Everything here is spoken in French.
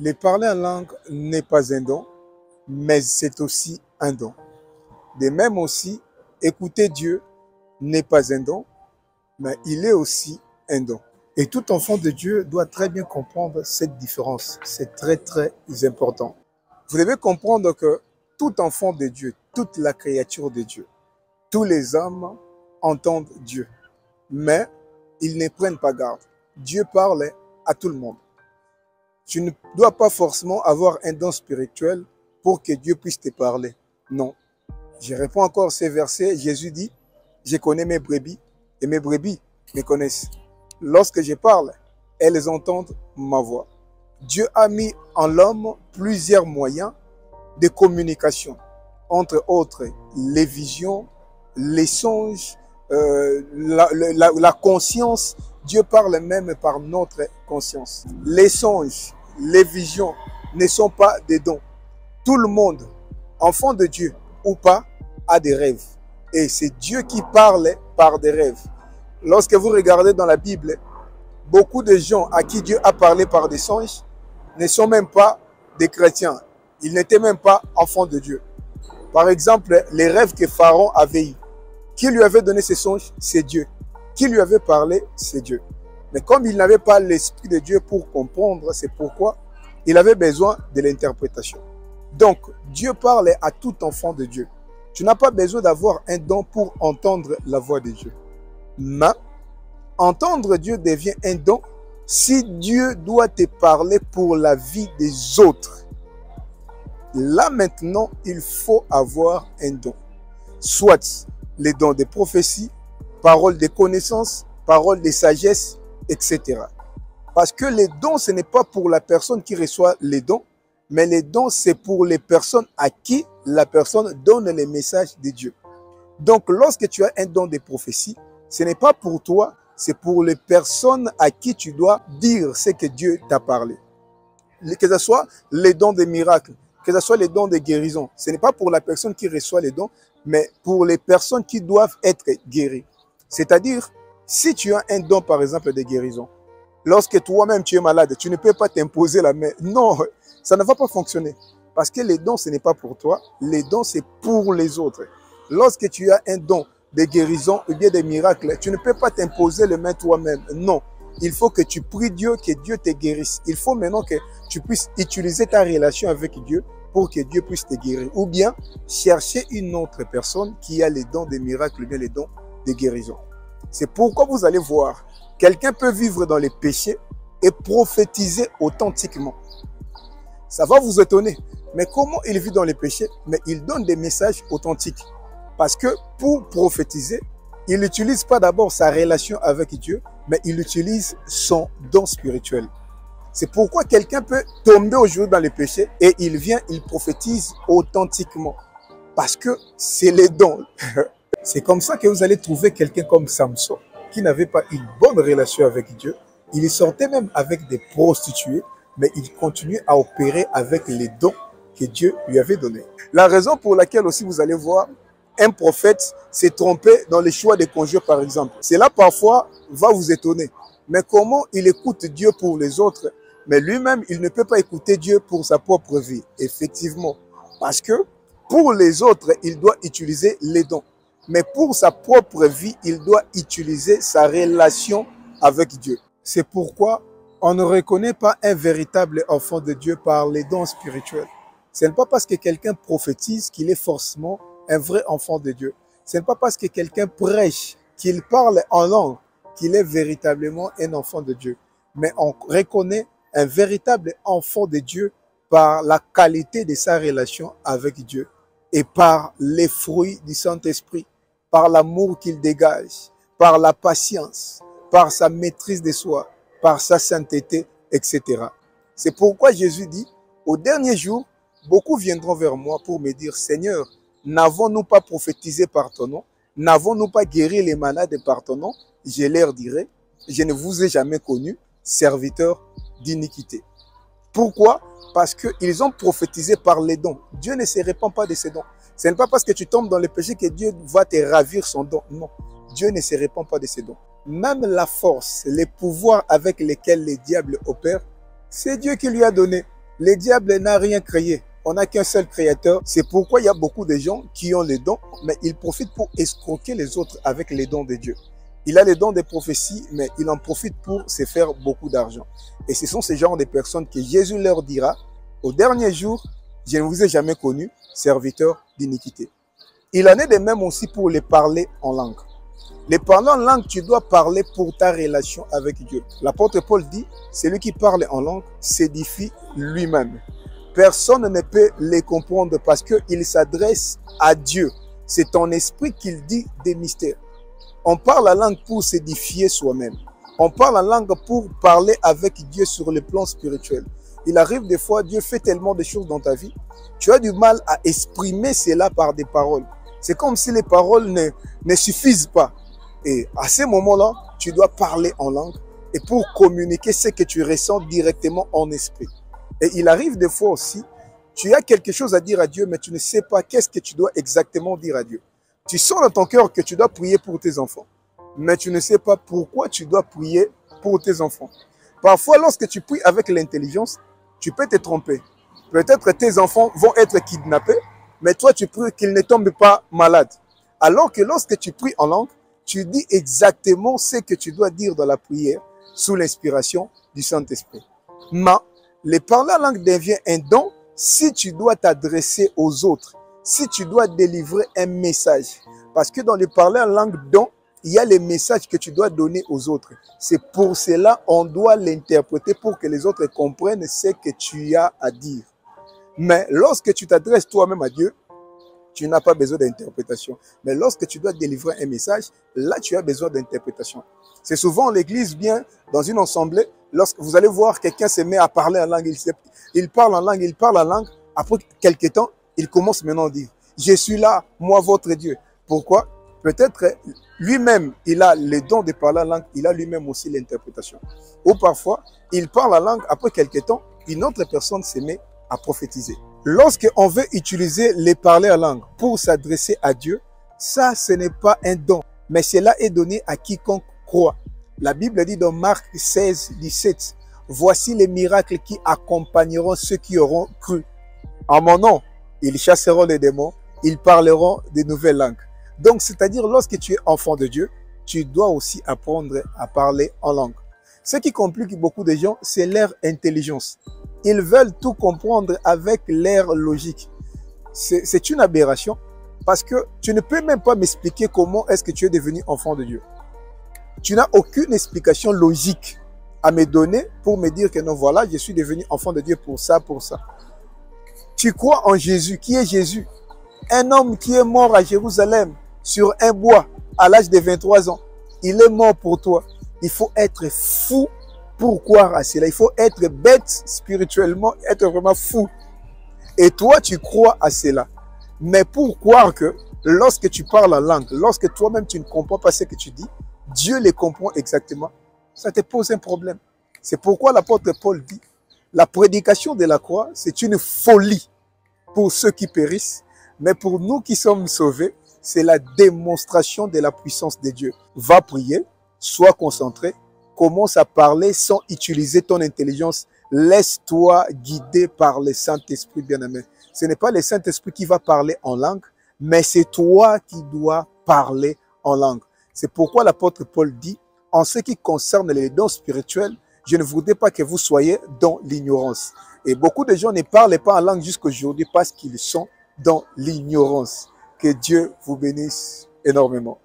Le parler en langue n'est pas un don, mais c'est aussi un don. De même aussi, écouter Dieu n'est pas un don, mais il est aussi un don. Et tout enfant de Dieu doit très bien comprendre cette différence. C'est très, très important. Vous devez comprendre que tout enfant de Dieu, toute la créature de Dieu, tous les hommes entendent Dieu, mais ils ne prennent pas garde. Dieu parle à tout le monde. Tu ne dois pas forcément avoir un don spirituel pour que Dieu puisse te parler. Non. Je réponds encore à ces versets. Jésus dit, je connais mes brebis et mes brebis me connaissent. Lorsque je parle, elles entendent ma voix. Dieu a mis en l'homme plusieurs moyens de communication, entre autres les visions, les songes, la conscience. Dieu parle même par notre conscience. Les songes, les visions ne sont pas des dons. Tout le monde, enfant de Dieu ou pas, a des rêves. Et c'est Dieu qui parle par des rêves. Lorsque vous regardez dans la Bible, beaucoup de gens à qui Dieu a parlé par des songes ne sont même pas des chrétiens. Ils n'étaient même pas enfants de Dieu. Par exemple, les rêves que Pharaon avait eus. Qui lui avait donné ces songes? C'est Dieu. Qui lui avait parlé? C'est Dieu. Mais comme il n'avait pas l'Esprit de Dieu pour comprendre, c'est pourquoi il avait besoin de l'interprétation. Donc, Dieu parle à tout enfant de Dieu. Tu n'as pas besoin d'avoir un don pour entendre la voix de Dieu. Mais entendre Dieu devient un don si Dieu doit te parler pour la vie des autres. Là maintenant, il faut avoir un don. Soit les dons de prophétie, paroles de connaissance, paroles de sagesse, etc. Parce que les dons, ce n'est pas pour la personne qui reçoit les dons, mais les dons, c'est pour les personnes à qui la personne donne les messages de Dieu. Donc, lorsque tu as un don de prophétie, ce n'est pas pour toi, c'est pour les personnes à qui tu dois dire ce que Dieu t'a parlé. Que ce soit les dons des miracles, que ce soit les dons de guérison, ce n'est pas pour la personne qui reçoit les dons, mais pour les personnes qui doivent être guéries. C'est-à-dire, si tu as un don, par exemple, de guérison, lorsque toi-même tu es malade, tu ne peux pas t'imposer la main. Non, ça ne va pas fonctionner. Parce que les dons, ce n'est pas pour toi. Les dons, c'est pour les autres. Lorsque tu as un don de guérison ou bien des miracles, tu ne peux pas t'imposer les mains toi-même. Non. Il faut que tu pries Dieu, que Dieu te guérisse. Il faut maintenant que tu puisses utiliser ta relation avec Dieu pour que Dieu puisse te guérir. Ou bien chercher une autre personne qui a les dons des miracles ou bien les dons de guérison. C'est pourquoi vous allez voir, quelqu'un peut vivre dans les péchés et prophétiser authentiquement. Ça va vous étonner. Mais comment il vit dans les péchés? Mais il donne des messages authentiques. Parce que pour prophétiser, il n'utilise pas d'abord sa relation avec Dieu, mais il utilise son don spirituel. C'est pourquoi quelqu'un peut tomber aujourd'hui dans les péchés et il vient, il prophétise authentiquement. Parce que c'est les dons. C'est comme ça que vous allez trouver quelqu'un comme Samson qui n'avait pas une bonne relation avec Dieu. Il sortait même avec des prostituées, mais il continuait à opérer avec les dons que Dieu lui avait donnés. La raison pour laquelle aussi vous allez voir un prophète s'est trompé dans les choix des conjures par exemple. Cela parfois va vous étonner. Mais comment il écoute Dieu pour les autres, mais lui-même il ne peut pas écouter Dieu pour sa propre vie. Effectivement, parce que pour les autres, il doit utiliser les dons. Mais pour sa propre vie, il doit utiliser sa relation avec Dieu. C'est pourquoi on ne reconnaît pas un véritable enfant de Dieu par les dons spirituels. Ce n'est pas parce que quelqu'un prophétise qu'il est forcément un vrai enfant de Dieu. Ce n'est pas parce que quelqu'un prêche, qu'il parle en langue, qu'il est véritablement un enfant de Dieu. Mais on reconnaît un véritable enfant de Dieu par la qualité de sa relation avec Dieu et par les fruits du Saint-Esprit, par l'amour qu'il dégage, par la patience, par sa maîtrise de soi, par sa sainteté, etc. C'est pourquoi Jésus dit, au dernier jour, beaucoup viendront vers moi pour me dire, Seigneur, n'avons-nous pas prophétisé par ton nom? N'avons-nous pas guéri les malades par ton nom? Je leur dirai, je ne vous ai jamais connu, serviteur d'iniquité. Pourquoi? Parce qu'ils ont prophétisé par les dons. Dieu ne se répand pas de ses dons. Ce n'est pas parce que tu tombes dans le péché que Dieu va te ravir son don. Non, Dieu ne se répand pas de ses dons. Même la force, les pouvoirs avec lesquels les diables opèrent, c'est Dieu qui lui a donné. Le diable n'a rien créé. On n'a qu'un seul créateur. C'est pourquoi il y a beaucoup de gens qui ont les dons, mais ils profitent pour escroquer les autres avec les dons de Dieu. Il a les dons des prophéties, mais il en profite pour se faire beaucoup d'argent. Et ce sont ces genres de personnes que Jésus leur dira, au dernier jour, je ne vous ai jamais connu, serviteurs d'iniquité. Il en est de même aussi pour les parler en langue. Les parler en langue, tu dois parler pour ta relation avec Dieu. L'apôtre Paul dit, celui qui parle en langue s'édifie lui-même. Personne ne peut les comprendre parce qu'il s'adresse à Dieu. C'est ton esprit qu'il dit des mystères. On parle la langue pour s'édifier soi-même. On parle la langue pour parler avec Dieu sur le plan spirituel. Il arrive des fois, Dieu fait tellement de choses dans ta vie, tu as du mal à exprimer cela par des paroles. C'est comme si les paroles ne suffisent pas. Et à ce moment-là, tu dois parler en langue et pour communiquer ce que tu ressens directement en esprit. Et il arrive des fois aussi, tu as quelque chose à dire à Dieu, mais tu ne sais pas qu'est-ce que tu dois exactement dire à Dieu. Tu sens dans ton cœur que tu dois prier pour tes enfants, mais tu ne sais pas pourquoi tu dois prier pour tes enfants. Parfois, lorsque tu pries avec l'intelligence, tu peux te tromper. Peut-être tes enfants vont être kidnappés, mais toi, tu pries qu'ils ne tombent pas malades. Alors que lorsque tu pries en langue, tu dis exactement ce que tu dois dire dans la prière sous l'inspiration du Saint-Esprit. Mais le parler en langue devient un don si tu dois t'adresser aux autres, si tu dois délivrer un message. Parce que dans le parler en langue don, il y a les messages que tu dois donner aux autres. C'est pour cela qu'on doit l'interpréter pour que les autres comprennent ce que tu as à dire. Mais lorsque tu t'adresses toi-même à Dieu, tu n'as pas besoin d'interprétation. Mais lorsque tu dois délivrer un message, là, tu as besoin d'interprétation. C'est souvent l'église bien dans une assemblée, lorsque vous allez voir quelqu'un se met à parler en langue, il parle en langue, après quelques temps, il commence maintenant à dire, je suis là, moi votre Dieu. Pourquoi? Peut-être lui-même, il a le don de parler en langue, il a lui-même aussi l'interprétation. Ou parfois, il parle en langue, après quelques temps, une autre personne se met à prophétiser. Lorsqu'on veut utiliser les parler en langue pour s'adresser à Dieu, ça, ce n'est pas un don, mais cela est donné à quiconque croit. La Bible dit dans Marc 16, 17, « Voici les miracles qui accompagneront ceux qui auront cru. En mon nom, ils chasseront les démons, ils parleront de nouvelles langues. » Donc, c'est-à-dire, lorsque tu es enfant de Dieu, tu dois aussi apprendre à parler en langue. Ce qui complique beaucoup de gens, c'est leur intelligence. Ils veulent tout comprendre avec leur logique. C'est une aberration parce que tu ne peux même pas m'expliquer comment est-ce que tu es devenu enfant de Dieu. Tu n'as aucune explication logique à me donner pour me dire que non, voilà, je suis devenu enfant de Dieu pour ça, pour ça. Tu crois en Jésus. Qui est Jésus? Un homme qui est mort à Jérusalem sur un bois à l'âge de 23 ans. Il est mort pour toi. Il faut être fou pour croire à cela. Il faut être bête spirituellement, être vraiment fou. Et toi, tu crois à cela. Mais pour croire que lorsque tu parles en langue, lorsque toi-même tu ne comprends pas ce que tu dis, Dieu les comprend exactement, ça te pose un problème. C'est pourquoi l'apôtre Paul dit, la prédication de la croix, c'est une folie pour ceux qui périssent, mais pour nous qui sommes sauvés, c'est la démonstration de la puissance de Dieu. Va prier, sois concentré, commence à parler sans utiliser ton intelligence. Laisse-toi guider par le Saint-Esprit bien-aimé. Ce n'est pas le Saint-Esprit qui va parler en langue, mais c'est toi qui dois parler en langue. C'est pourquoi l'apôtre Paul dit, en ce qui concerne les dons spirituels, je ne voudrais pas que vous soyez dans l'ignorance. Et beaucoup de gens ne parlent pas en langue jusqu'aujourd'hui parce qu'ils sont dans l'ignorance. Que Dieu vous bénisse énormément.